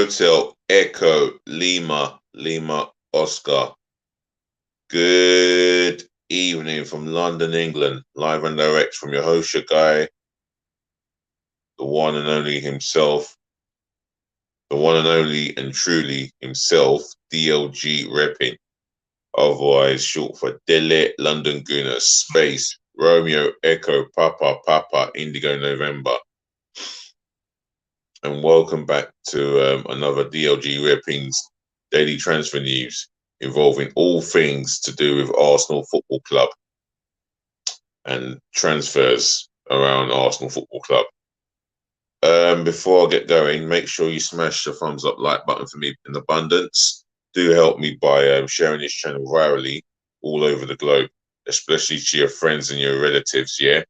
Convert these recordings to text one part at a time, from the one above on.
Hotel Echo Lima Oscar. Good evening from London, England, live and direct from your host, your guy, the one and only himself, the one and only and truly himself, DLG Reppin', otherwise short for Dele London Gooner Space Romeo Echo Papa Indigo November. And welcome back to another DLG Reppin'S daily transfer news involving all things to do with Arsenal Football Club and transfers around Arsenal Football Club. Before I get going, make sure you smash the thumbs up like button for me in abundance. Do help me by sharing this channel virally all over the globe, especially to your friends and your relatives, yeah?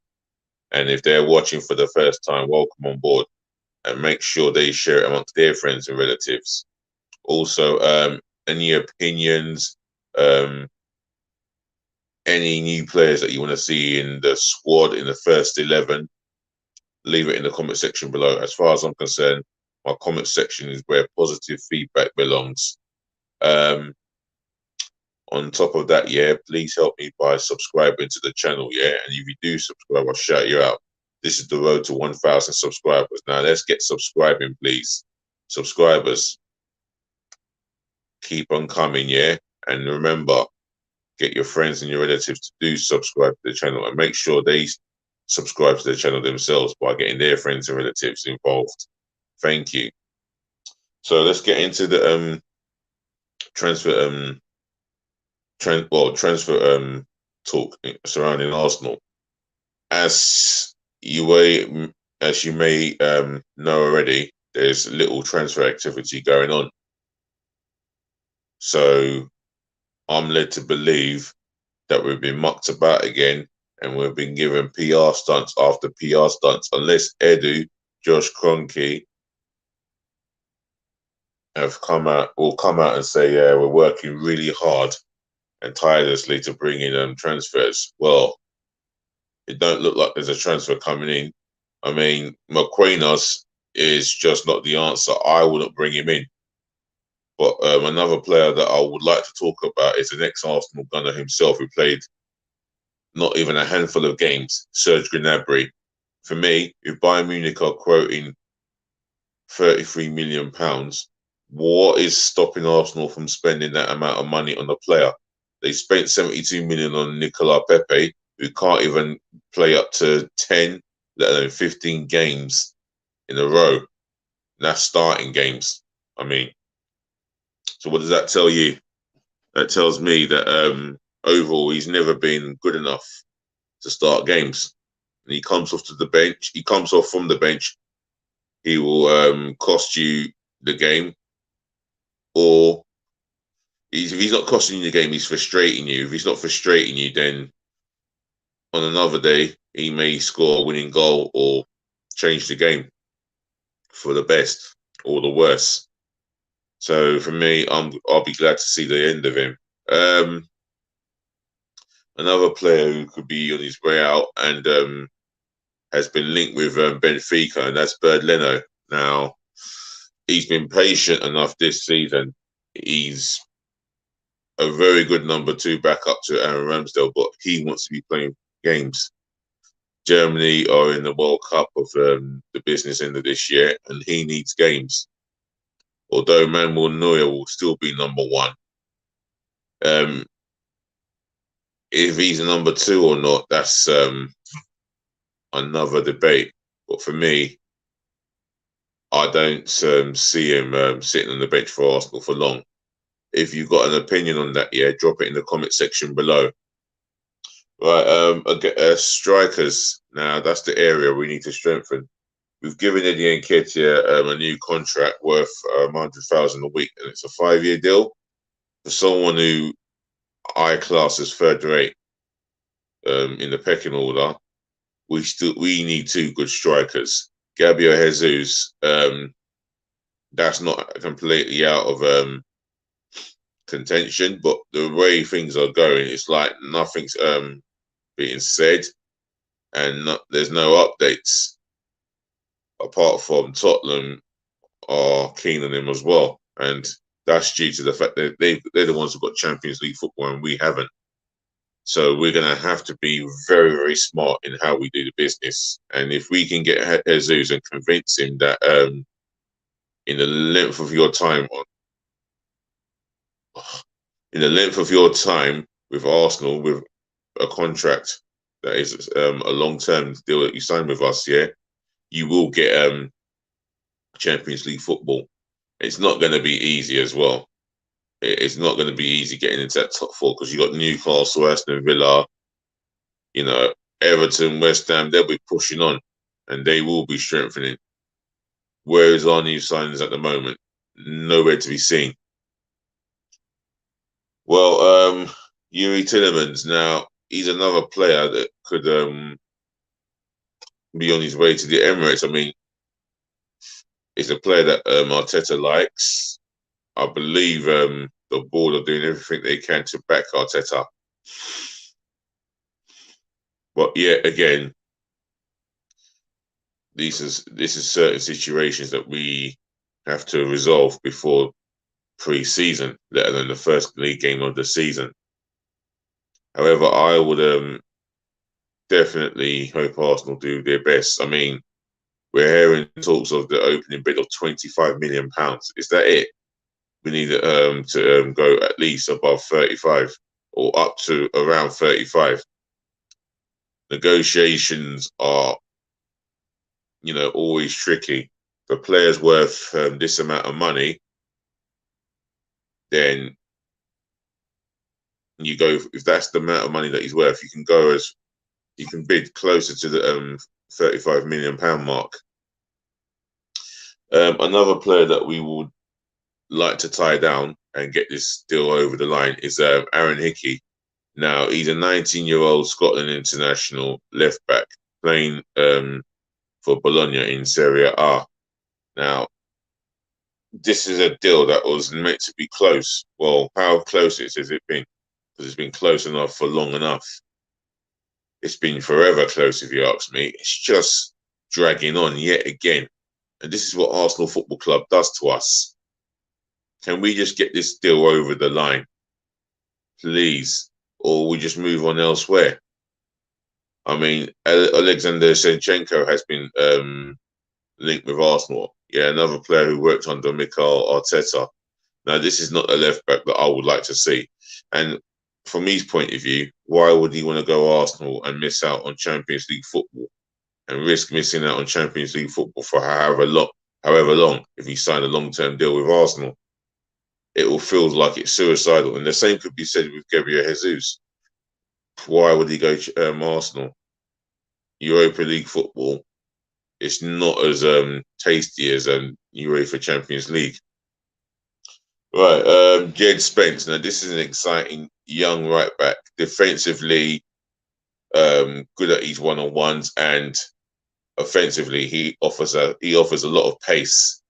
And if they're watching for the first time, welcome on board. And make sure they share it amongst their friends and relatives. Also, any opinions, any new players that you want to see in the squad in the first 11, leave it in the comment section below. As far as I'm concerned, my comment section is where positive feedback belongs. On top of that, yeah, please help me by subscribing to the channel, yeah? And if you do subscribe, I'll shout you out. This is the road to 1,000 subscribers. Now, let's get subscribing, please. Subscribers, keep on coming, yeah? And remember, get your friends and your relatives to do subscribe to the channel and make sure they subscribe to the channel themselves by getting their friends and relatives involved. Thank you. So let's get into the transfer talk surrounding Arsenal. As you may know already, there's little transfer activity going on. So I'm led to believe that we've been mucked about again and we've been given PR stunts after PR stunts, unless Edu, Josh Kroenke will come out and say, yeah, we're working really hard and tirelessly to bring in transfers. Well, it don't look like there's a transfer coming in. I mean, Marquinhos is just not the answer. I wouldn't bring him in. But another player that I would like to talk about is an ex-Arsenal gunner himself who played not even a handful of games, Serge Gnabry. For me, if Bayern Munich are quoting £33 million, what is stopping Arsenal from spending that amount of money on the player? They spent 72 million on Nicolas Pepe, who can't even play up to 10, let alone 15 games in a row. And that's starting games. I mean, so what does that tell you? That tells me that overall he's never been good enough to start games. And he comes off to the bench. He comes off from the bench. He will cost you the game. Or if he's not costing you the game, he's frustrating you. If he's not frustrating you, then on another day, he may score a winning goal or change the game for the best or the worse. So for me, I'll be glad to see the end of him. Another player who could be on his way out and has been linked with Benfica, and that's Bernd Leno. Now, he's been patient enough this season. He's a very good number 2 back up to Aaron Ramsdale, but he wants to be playing games. Germany are in the World Cup of the business end of this year, and he needs games. Although Manuel Neuer will still be number 1. If he's a number 2 or not, that's another debate. But for me, I don't see him sitting on the bench for Arsenal for long. If you've got an opinion on that, yeah, drop it in the comment section below. Right, strikers. Now, that's the area we need to strengthen. We've given Eddie Nketiah a new contract worth 100,000 a week, and it's a 5-year deal for someone who I class as third rate in the pecking order. We need 2 good strikers. Gabriel Jesus, that's not completely out of contention, but the way things are going, it's like nothing's being said, and there's no updates apart from Tottenham are keen on him as well, and that's due to the fact that they're the ones who've got Champions League football and we haven't. So we're going to have to be very, very smart in how we do the business. And if we can get Jesus and convince him that in the length of your time in the length of your time with Arsenal, with a contract that is a long-term deal that you signed with us, yeah, you will get Champions League football. It's not going to be easy as well. It's not going to be easy getting into that top four because you got Newcastle, Aston Villa, you know, Everton, West Ham. They'll be pushing on, and they will be strengthening. Where is our new signings at the moment? Nowhere to be seen. Well, Yuri Tillemans, now he's another player that could be on his way to the Emirates. I mean, it's a player that Arteta likes. I believe the board are doing everything they can to back Arteta. But yet again, this is certain situations that we have to resolve before pre-season, let alone the first league game of the season. However, I would definitely hope Arsenal do their best. I mean, we're hearing talks of the opening bid of £25 million. Is that it? We need to go at least above 35 or up to around 35. Negotiations are, you know, always tricky. If a player's worth this amount of money, then you go, if that's the amount of money that he's worth, you can bid closer to the £35 million mark. Another player that we would like to tie down and get this deal over the line is Aaron Hickey. Now, he's a 19-year-old Scotland international left back playing for Bologna in Serie A. Now, this is a deal that was meant to be close. Well, how close has it been? Because it's been close enough for long enough. It's been forever close, if you ask me. It's just dragging on yet again. And this is what Arsenal Football Club does to us. Can we just get this deal over the line, please? Or we just move on elsewhere? I mean, Alexander Zinchenko has been linked with Arsenal. Yeah, another player who worked under Mikel Arteta. Now, this is not a left back that I would like to see. And from his point of view, why would he want to go Arsenal and miss out on Champions League football and risk missing out on Champions League football for however long if he signed a long-term deal with Arsenal? It will feel like it's suicidal. And the same could be said with Gabriel Jesus. Why would he go to Arsenal? Europa League football, it's not as tasty as UEFA Champions League. Right, Jed Spence. Now, this is an exciting young right back. Defensively, good at his one-on-ones, and offensively, he offers a lot of pace.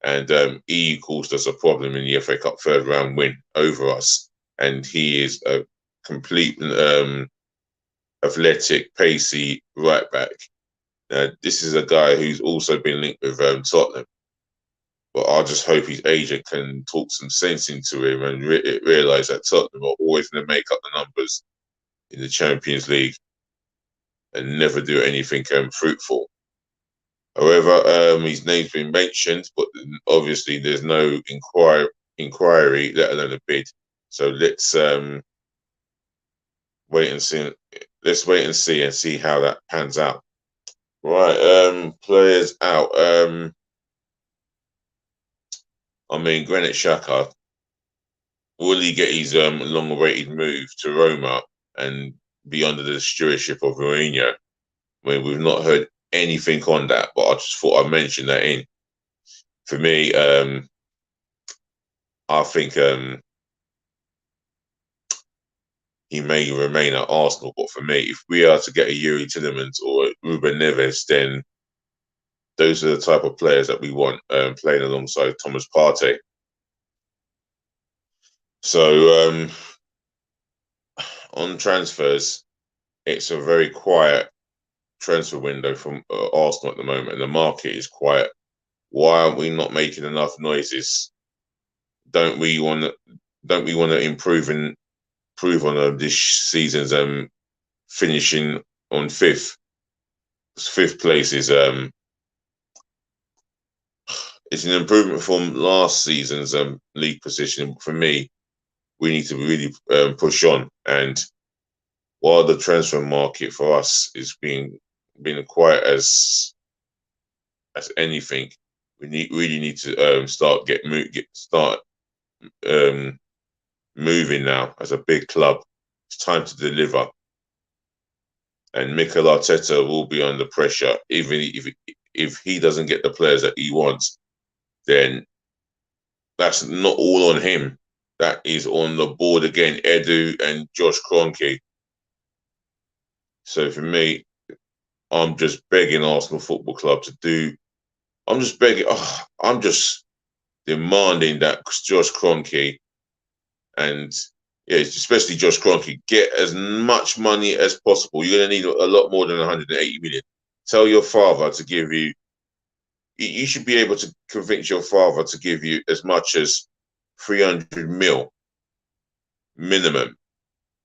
And he caused us a problem in the FA Cup third round win over us. And he is a complete athletic, pacey right back. Now, this is a guy who's also been linked with Tottenham. But I just hope his agent can talk some sense into him and realise that Tottenham are always going to make up the numbers in the Champions League and never do anything fruitful. However, his name's been mentioned, but obviously there's no inquiry, let alone a bid. So let's wait and see. Let's wait and see how that pans out. Right, players out. I mean, Granit Xhaka, will he get his long-awaited move to Roma and be under the stewardship of Mourinho? I mean, we've not heard anything on that, but I just thought I'd mention that in. For me, I think he may remain at Arsenal, but for me, if we are to get a Yuri Tillemans or Ruben Neves, then those are the type of players that we want playing alongside Thomas Partey. So on transfers, it's a very quiet transfer window from Arsenal at the moment, and the market is quiet. Why aren't we not making enough noises? Don't we want to? Don't we want to improve on this season's finishing on fifth? Fifth place is it's an improvement from last season's league position. For me, we need to really push on. And while the transfer market for us is being quite as anything, we really need to start um, moving now as a big club. It's time to deliver, and Mikel Arteta will be under pressure. Even if he doesn't get the players that he wants, then that's not all on him. That is on the board again, Edu and Josh Kroenke. So for me, I'm just begging Arsenal Football Club to do. I'm just begging. Oh, I'm just demanding that Josh Kroenke and yeah, especially Josh Kroenke get as much money as possible. You're going to need a lot more than 180 million. Tell your father to give you. You should be able to convince your father to give you as much as 300 mil minimum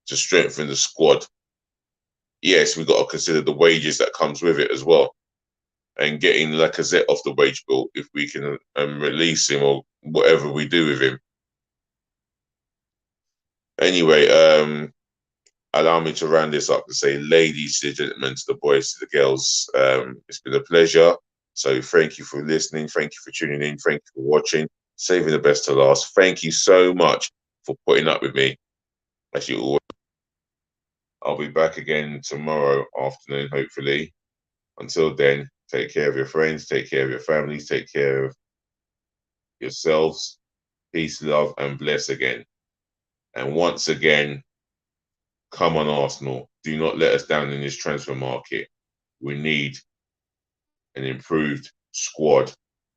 to strengthen the squad. Yes, we've got to consider the wages that comes with it as well, and getting Lacazette off the wage bill if we can release him or whatever we do with him. Anyway, allow me to round this up and say, ladies to the gentlemen, to the boys, to the girls, it's been a pleasure. So thank you for listening. Thank you for tuning in. Thank you for watching. Saving the best to last. Thank you so much for putting up with me. As you always, I'll be back again tomorrow afternoon, hopefully. Until then, take care of your friends, take care of your families, take care of yourselves. Peace, love, and bless again. And once again, come on, Arsenal. Do not let us down in this transfer market. We need an improved squad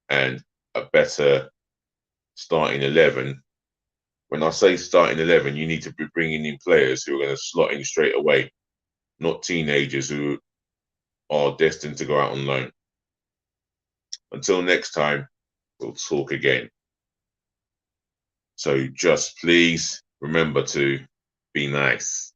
and a better starting 11. When I say starting 11, you need to be bringing in players who are going to slot in straight away, not teenagers who are destined to go out on loan. Until next time, we'll talk again. So just please remember to be nice.